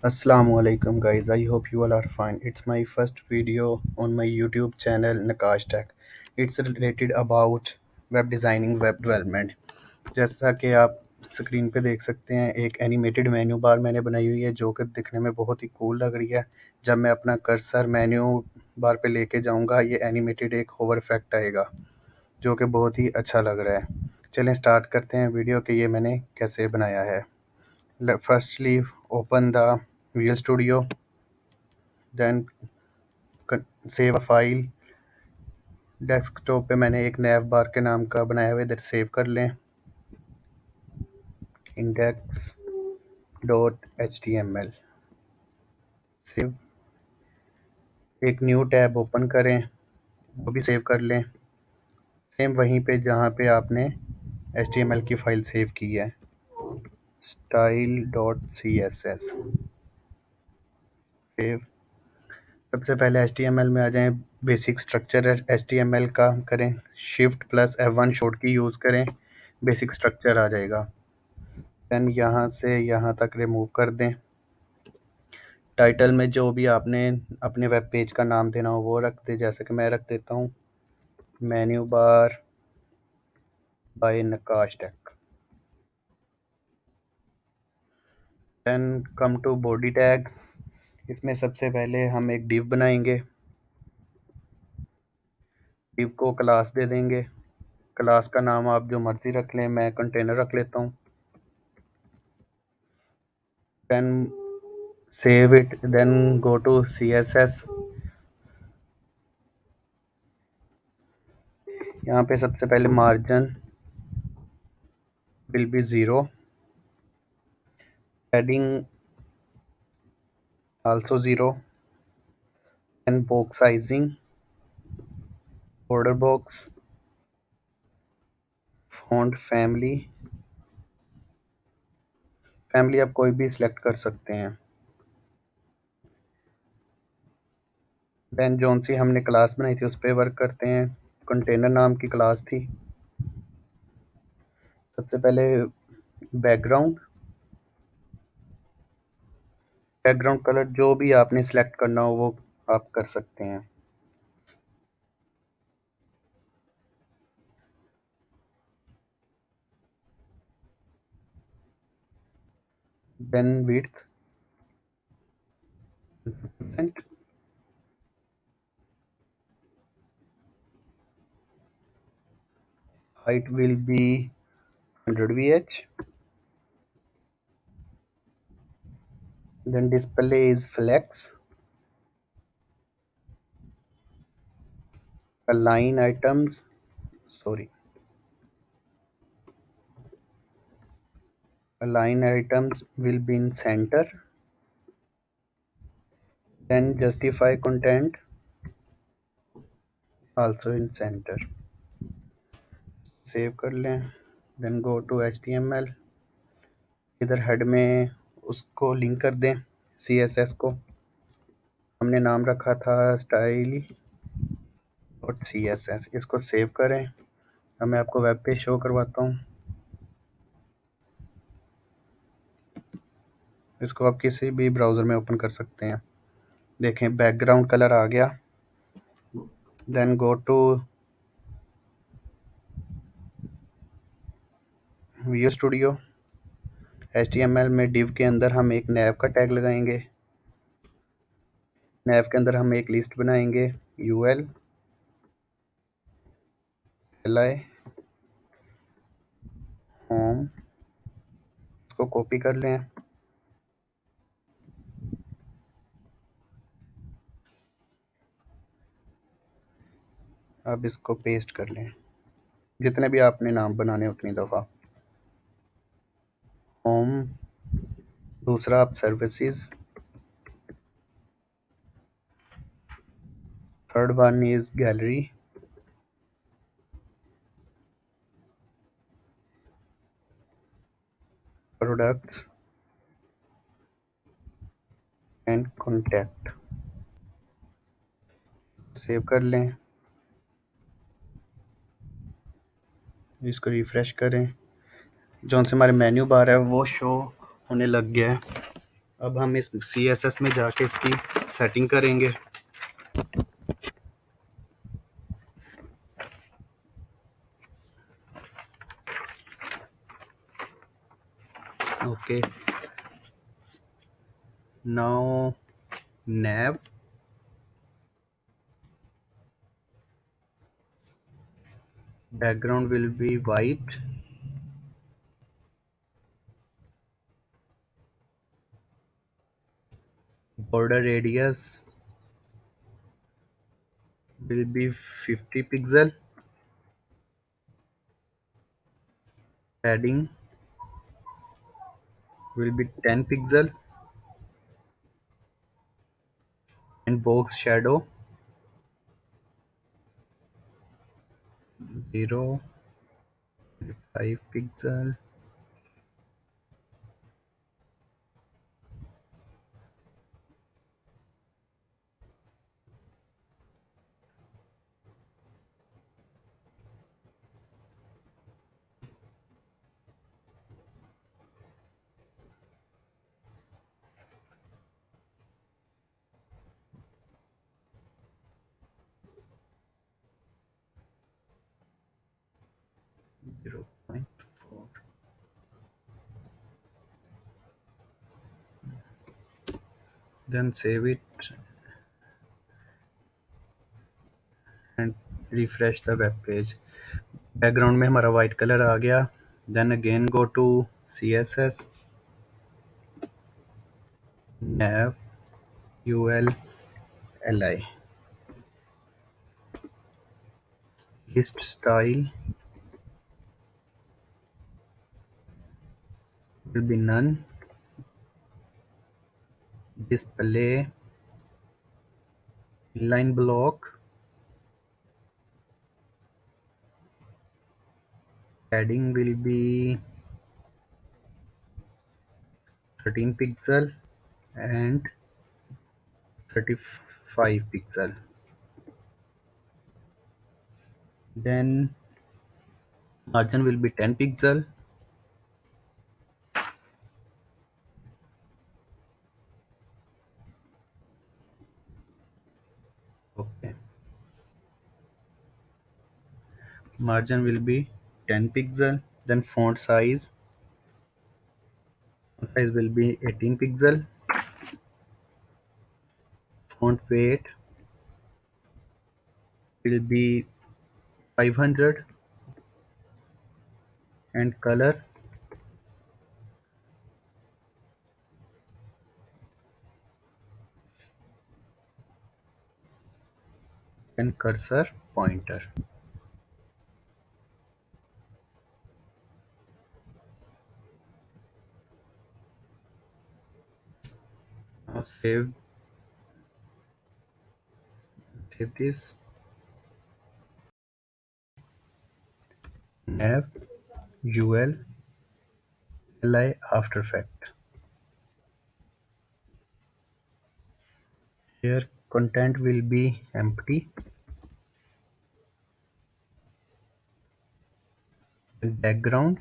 Assalamu Alaikum guys, I hope you all are fine. It's my first video on my YouTube channel Naqqash Tech. It's related about web designing, web development. जैसा कि आप screen पे देख सकते हैं, एक animated menu bar मैंने बनाई हुई है जो कि दिखने में बहुत ही कूल लग रही है। जब मैं अपना कर्सर मेन्यू बार पे लेके जाऊंगा, ये एनिमेटेड एक होवर इफेक्ट आएगा जो कि बहुत ही अच्छा लग रहा है। चलें स्टार्ट करते हैं वीडियो कि ये मैंने कैसे बनाया है। Firstly, open the Visual Studio, then save a file। Desktop पे मैंने एक नैव बार के नाम का बनाया हुआ है, इधर सेव कर लें। Index dot HTML save. एक न्यू टैब ओपन करें, वो भी सेव कर लें, सेम वहीं पे जहाँ पे आपने HTML की फ़ाइल सेव की है, style.css सेव। सबसे पहले HTML में आ जाएं, बेसिक स्ट्रक्चर HTML का करें, Shift+F1 शॉर्ट की यूज़ करें, बेसिक स्ट्रक्चर आ जाएगा। देन यहाँ से यहाँ तक रिमूव कर दें। टाइटल में जो भी आपने अपने वेब पेज का नाम देना हो वो रख दें, जैसे कि मैं रख देता हूँ menu bar by Nakkash tech. Then come to body tag. इसमें सबसे पहले हम एक डिव बनाएंगे, डिव को क्लास दे देंगे। क्लास का नाम आप जो मर्जी रख लें, मैं कंटेनर रख लेता हूँ। Then save it, then go to CSS। यहाँ पे सबसे पहले margin will be 0, heading also 0, and box sizing, border box, font family आप कोई भी सिलेक्ट कर सकते हैं। देन जोन सी हमने क्लास बनाई थी उस पर वर्क करते हैं। कंटेनर नाम की क्लास थी। सबसे पहले बैकग्राउंड कलर जो भी आपने सिलेक्ट करना हो वो आप कर सकते हैं। Then width % height will be 100 VH। then display is flex, align items will be in center, then justify content also in center। Save कर लें, देन गो टू HTML। इधर हेड में उसको लिंक कर दें, CSS को हमने नाम रखा था style.css। इसको सेव करें। अब मैं आपको वेब पे शो करवाता हूँ। इसको आप किसी भी ब्राउज़र में ओपन कर सकते हैं। देखें बैकग्राउंड कलर आ गया। Then go to visual studio. HTML में डिव के अंदर हम एक नैव का टैग लगाएंगे। नैव के अंदर हम एक लिस्ट बनाएंगे, UL LI होम। इसको कॉपी कर लें, अब इसको पेस्ट कर लें। जितने भी आपने नाम बनाने उतनी दफ़ा। होम, दूसरा आप services, third one is gallery, products and contact. Save कर लें, इसको रिफ्रेश करें। जो से हमारे मेन्यू बार है वो शो होने लग गया है। अब हम इस CSS में जाके इसकी सेटिंग करेंगे। Okay, now nav background will be white, border radius will be 50 pixel, padding will be 10 pixel, and box shadow 0.5 pixel. 0.4. Then save it and refresh the web page. Background में हमारा white colour आ गया। Then again go to CSS, nav ULLI, list style will be none, display inline block, padding will be 13 pixel and 35 pixel. Then margin will be 10 pixel. Okay, margin will be 10 pixel. Then font size will be 18 pixel. Font weight will be 500, and color and cursor pointer. Now save this. Nav ULLI After Effect. Here content will be empty, and background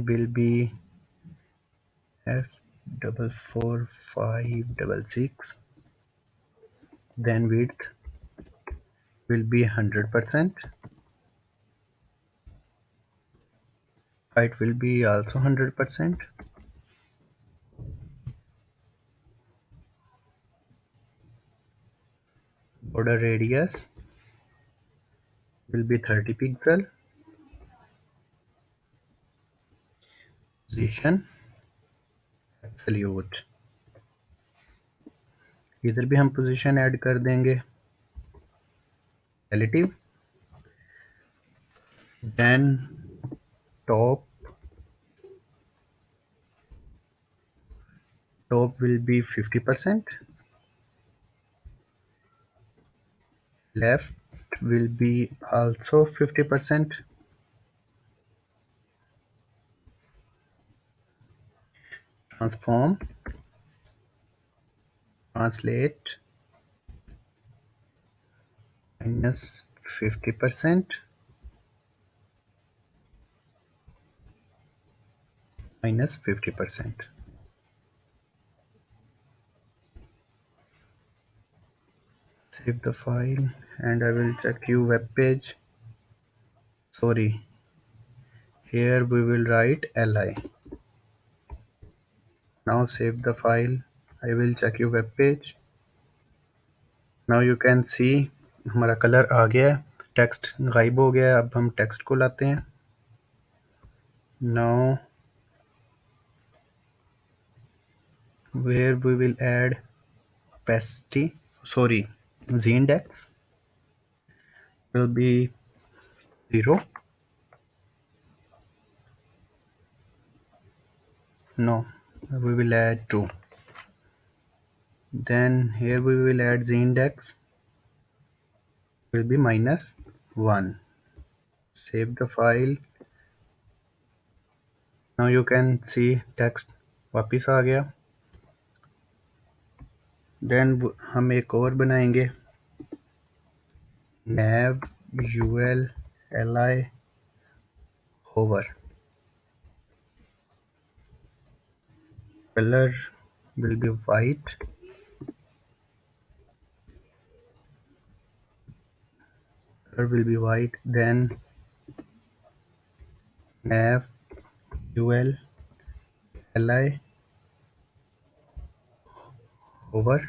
will be F44566. Then width will be 100%. Height will be also 100%. Border radius will be 30 pixel. Position absolute. इधर भी हम position add कर देंगे relative. Then top will be 50%. Left will be also 50%. Transform, translate -50%. minus 50%. Save the file and I will check you web page. Sorry, here we will write li. Now save the file. I will check your web page. Now you can see हमारा colour आ गया है, text गायब हो गया है. अब हम टेक्स्ट को लाते हैं. Now where we will add opacity, sorry, z index will be 0. No, we will add 2. Then here we will add z index will be minus 1. Save the file. Now you can see text वापस आ गया. Then हम एक और बनाएंगे, nav ul li hover. Color will be white. Color will be white. Then nav ul li hover,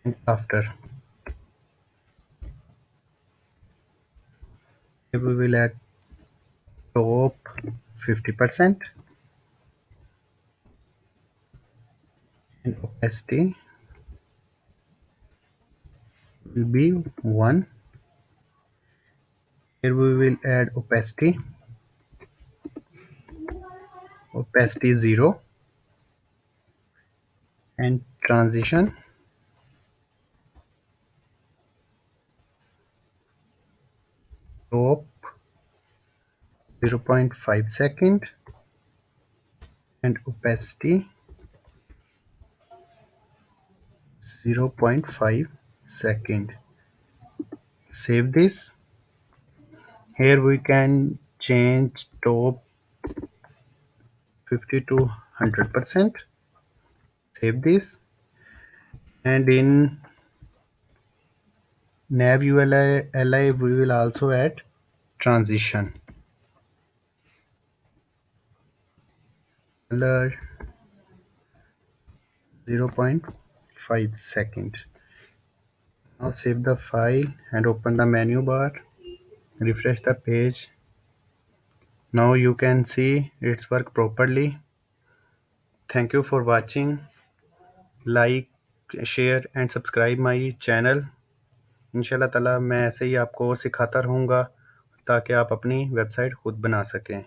and after here we will add top 50% and opacity will be 1. Here we will add opacity 0, and transition top 0.5 second and opacity 0.5 second. Save this. Here we can change top 50 to 100%. Save this, and in nav uli we will also add transition. Color 0.5 second. Now save the file and open the menu bar. Refresh the page. Now you can see it's work properly. Thank you for watching. Like, share and subscribe my channel. इंशाल्लाह ताला मैं ऐसे ही आपको और सिखाता रहूँगा ताकि आप अपनी वेबसाइट खुद बना सकें.